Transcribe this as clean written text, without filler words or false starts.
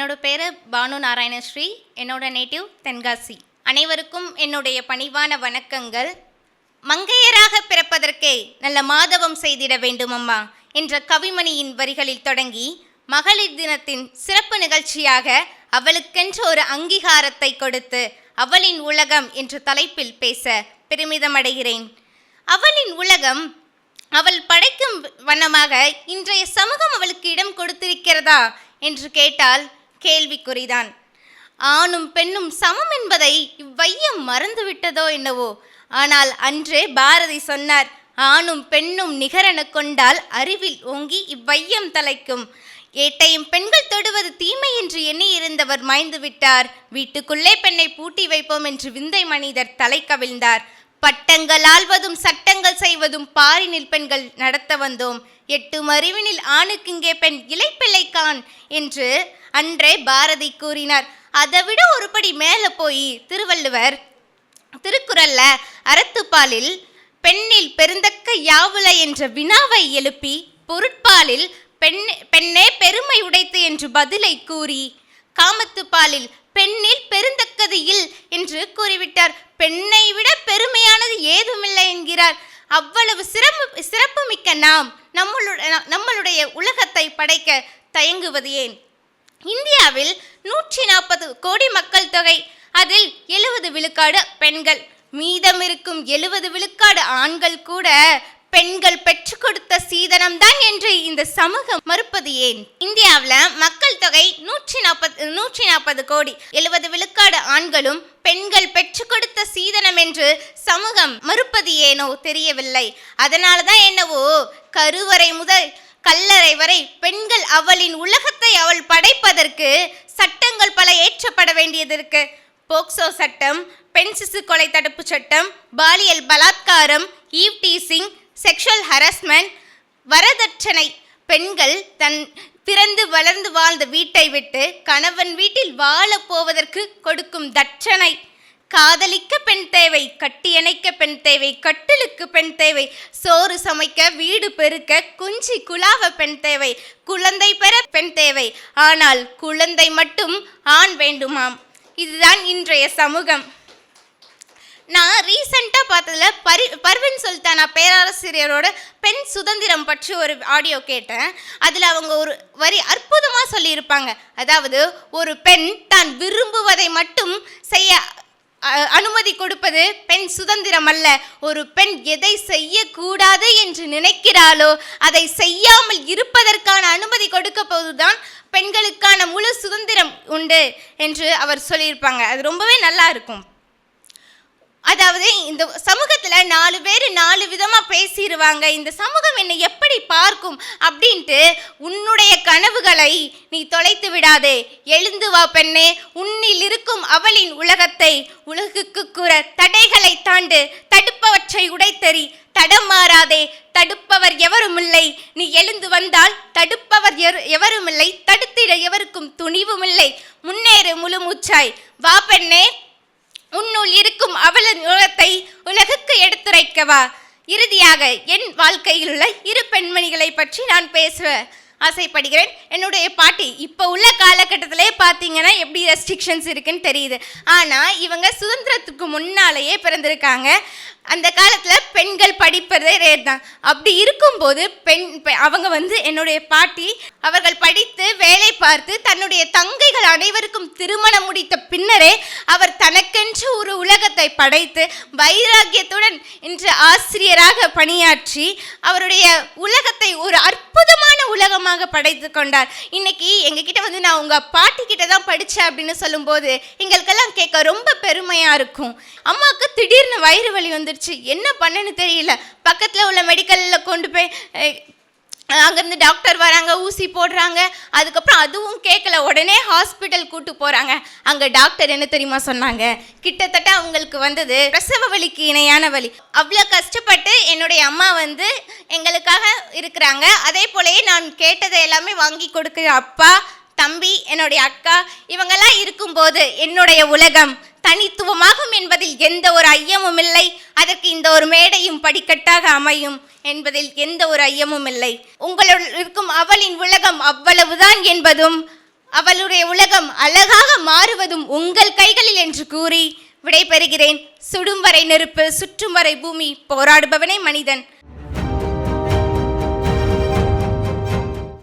என்னோட பேர் பானு நாராயணஸ்ரீ. என்னோட நேட்டிவ் தென்காசி. அனைவருக்கும் என்னுடைய பணிவான வணக்கங்கள். மங்கையராக பிறப்பதற்கே நல்ல மாதவம் செய்திட வேண்டும் அம்மா என்ற கவிமணியின் வரிகளில் தொடங்கி மகளிர் தினத்தின் சிறப்பு நிகழ்ச்சியாக அவளுக்கென்று ஒரு அங்கீகாரத்தை கொடுத்து அவளின் உலகம் என்ற தலைப்பில் பேச பெருமிதமடைகிறேன். அவளின் உலகம் அவள் படைக்கும் வண்ணமாக இன்றைய சமூகம் அவளுக்கு இடம் கொடுத்திருக்கிறதா என்று கேட்டால் கேள்விக்குறிதான். ஆணும் பெண்ணும் சமம் என்பதை இவ்வையம் மறந்துவிட்டதோ என்னவோ. ஆனால் அன்றே பாரதி சொன்னார், ஆணும் பெண்ணும் நிகரென கொண்டால் அறிவில் ஓங்கி இவ்வையம் தலைக்கும். ஏட்டையும் பெண்கள் தொடுவது தீமை என்று எண்ணி இருந்தவர் மாய்ந்து விட்டார். வீட்டுக்குள்ளே பெண்ணை பூட்டி வைப்போம் என்று விந்தை மனிதர் தலை கவிழ்ந்தார். பட்டங்கள் ஆள்வதும் சட்டங்கள் செய்வதும் பாரினில் பெண்கள் நடத்த வந்தோம். 8 அறிவினில் ஆணுக்கிங்கே பெண் இளைப்பிள்ளைக்கான் என்று அன்றே பாரதி கூறினார். அதைவிட ஒருபடி மேலே போய் திருவள்ளுவர் திருக்குறள்ல அறத்துப்பாலில் பெண்ணில் பெருந்தக்க யாவுல என்ற வினாவை எழுப்பி பொருட்பாலில் பெண்ணே பெருமை உடைத்து என்று பதிலை கூறி காமத்துப்பாலில் பெண்ணில் பெருந்தக்கது இல் என்று கூறிவிட்டார். பெண்ணை விட பெருமையானது ஏதுமில்லை என்கிறார். அவ்வளவு சிறப்பு மிக்க நாம் நம்மளுடைய உலகத்தை படைக்க தயங்குவது ஏன்? இந்தியாவில் 140 கோடி மக்கள் தொகை, அதில் 70 விழுக்காடு பெண்கள். மீதம் இருக்கும் 70 விழுக்காடு ஆண்கள் கூட பெண்கள் பெற்றுக் கொடுத்த சீதனம்தான் என்று இந்த சமூகம் மறுப்பது ஏன்? இந்தியாவில் மக்கள் தொகை 140 கோடி, 70 விழுக்காடு ஆண்களும் பெண்கள் பெற்றுக் கொடுத்த சீதனம் என்று சமூகம் மறுப்பது ஏனோ தெரியவில்லை. அதனால தான் என்னவோ கருவறை முதல் கல்லறை வரை பெண்கள் அவளின் உலகத்தை அவள் படைப்பதற்கு சட்டங்கள் பல ஏற்றப்பட வேண்டியதற்கு. போக்சோ சட்டம், பெண் சிசு கொலை தடுப்பு சட்டம், பாலியல் பலாத்காரம், ஈவ் டீசிங், செக்ஷுவல் ஹராஸ்மெண்ட், வரதட்சணை, பெண்கள் தன் பிறந்து வளர்ந்து வாழ்ந்த வீட்டை விட்டு கணவன் வீட்டில் வாழப் போவதற்கு கொடுக்கும் தட்சணை, காதலிக்க பெண் தேவை, கட்டியணைக்க பெண் தேவை, கட்டிலுக்கு பெண் தேவை, சோறு சமைக்க, வீடு பெருக்க, குஞ்சி குலாவ பெண் தேவை, குழந்தை பெற பெண் தேவை. ஆனால் குழந்தை மட்டும் ஆண் வேண்டுமாம். இதுதான் இன்றைய சமூகம். நான் ரீசெண்டாக பார்த்ததில் பர்வீன் சுல்தானா பேராசிரியரோட பெண் சுதந்திரம் பற்றி ஒரு ஆடியோ கேட்டேன். அதில் அவங்க ஒரு வரி அற்புதமாக சொல்லியிருப்பாங்க. அதாவது, ஒரு பெண் தான் விரும்புவதை மட்டும் செய்ய அனுமதி கொடுப்பது பெண் சுதந்திரம் அல்ல. ஒரு பெண் எதை செய்யக்கூடாது என்று நினைக்கிறாளோ அதை செய்யாமல் இருப்பதற்கான அனுமதி கொடுக்க போதுதான் பெண்களுக்கான முழு சுதந்திரம் உண்டு என்று அவர் சொல்லியிருப்பாங்க. அது ரொம்பவே நல்லா இருக்கும். அதாவது, இந்த சமூகத்தில் 4 பேர் 4 விதமாக பேசிடுவாங்க. இந்த சமூகம் என்னை எப்படி பார்க்கும் அப்படின்ட்டு உன்னுடைய கனவுகளை நீ தொலைத்து விடாதே. எழுந்து வா பெண்ணே, உன்னில் இருக்கும் அவளின் உலகத்தை உலகுக்கு கூற. தடைகளை தாண்டு, தடுப்பவற்றை உடைத்தறி, தடமாறாதே, தடுப்பவர் எவருமில்லை. நீ எழுந்து வந்தால் தடுப்பவர் எவருமில்லை, தடுத்திட எவருக்கும் துணிவுமில்லை. முன்னேறு முழு மூச்சாய், வா பெண்ணே, உன்னுள் இருக்கும் அவளின் உலகத்தை உலகுக்கு எடுத்துரைக்கவா. இறுதியாக என் வாழ்க்கையில் உள்ள 2 பெண்மணிகளை பற்றி நான் பேச ஆசைப்படுகிறேன். என்னுடைய பாட்டி இப்போ உள்ள காலகட்டத்திலே பார்த்தீங்கன்னா எப்படி ரெஸ்ட்ரிக்ஷன்ஸ் இருக்குன்னு தெரியுது. ஆனால் இவங்க சுதந்திரத்துக்கு முன்னாலேயே பிறந்திருக்காங்க. அந்த காலத்தில் பெண்கள் படிப்பதே ரேர் தான். அப்படி இருக்கும்போது அவங்க என்னுடைய பாட்டி அவர்கள் படித்து வேலை பார்த்து தன்னுடைய தங்கைகள் அனைவருக்கும் திருமணம் முடித்த பின்னரே அவர் தனக்கென்று ஒரு உலகத்தை படைத்து வைராக்கியத்துடன் இன்று ஆசிரியராக பணியாற்றி அவருடைய உலகத்தை ஒரு அற்புதமான உலகமாக படைத்து கொண்டார். இன்னைக்கு எங்ககிட்ட நான் உங்கள் பாட்டி கிட்ட தான் படித்தேன் அப்படின்னு சொல்லும்போது எங்களுக்கெல்லாம் கேட்க ரொம்ப பெருமையாக இருக்கும். அம்மாவுக்கு திடீர்னு வயிறு வலி வந்துடுச்சு, என்ன பண்ணன்னு தெரியல. பக்கத்தில் உள்ள மெடிக்கலில் கொண்டு போய் அங்கேருந்து டாக்டர் வராங்க, ஊசி போடுறாங்க. அதுக்கப்புறம் அதுவும் கேட்கல, உடனே ஹாஸ்பிட்டல் கூட்டு போகிறாங்க. அங்கே டாக்டர் என்ன தெரியுமா சொன்னாங்க? கிட்டத்தட்ட அவங்களுக்கு வந்தது பிரசவ வலிக்கு இணையான வலி. அவ்வளோ கஷ்டப்பட்டு என்னுடைய அம்மா எங்களுக்காக இருக்கிறாங்க. அதே போலயே நான் கேட்டதை எல்லாமே வாங்கி கொடுக்குற அப்பா, தம்பி, என்னுடைய அக்கா இவங்கெல்லாம் இருக்கும்போது என்னுடைய உலகம் தனித்துவமாகும் என்பதில் எந்த ஒரு ஐயமும் இல்லை. அதற்கு இந்த ஒரு மேடையும் படிக்கட்டாக அமையும் என்பதில் எந்த ஒரு ஐயமும் இல்லை. உங்களுள் இருக்கும் அவளின் உலகம் அவ்வளவுதான் என்பதும் அவளுடைய உலகம் அழகாக மாறுவதும் உங்கள் கைகளில் என்று கூறி விடைபெறுகிறேன். சுடும் வரை நெருப்பு, சுற்றும் வரை பூமி, போராடுபவனே மனிதன்.